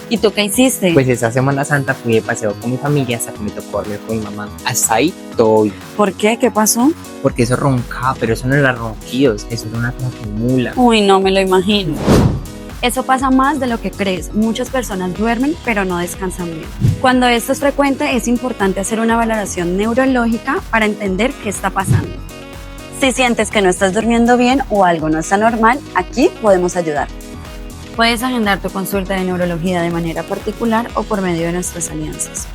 ¿Y tú qué hiciste? Pues esa Semana Santa fui de paseo con mi familia hasta que me tocó dormir con mi mamá. Hasta ahí todo bien. ¿Por qué? ¿Qué pasó? Porque eso roncaba, pero eso no era ronquidos, eso era una mula. Uy, no me lo imagino. Eso pasa más de lo que crees. Muchas personas duermen, pero no descansan bien. Cuando esto es frecuente, es importante hacer una valoración neurológica para entender qué está pasando. Si sientes que no estás durmiendo bien o algo no está normal, aquí podemos ayudar. Puedes agendar tu consulta de neurología de manera particular o por medio de nuestras alianzas.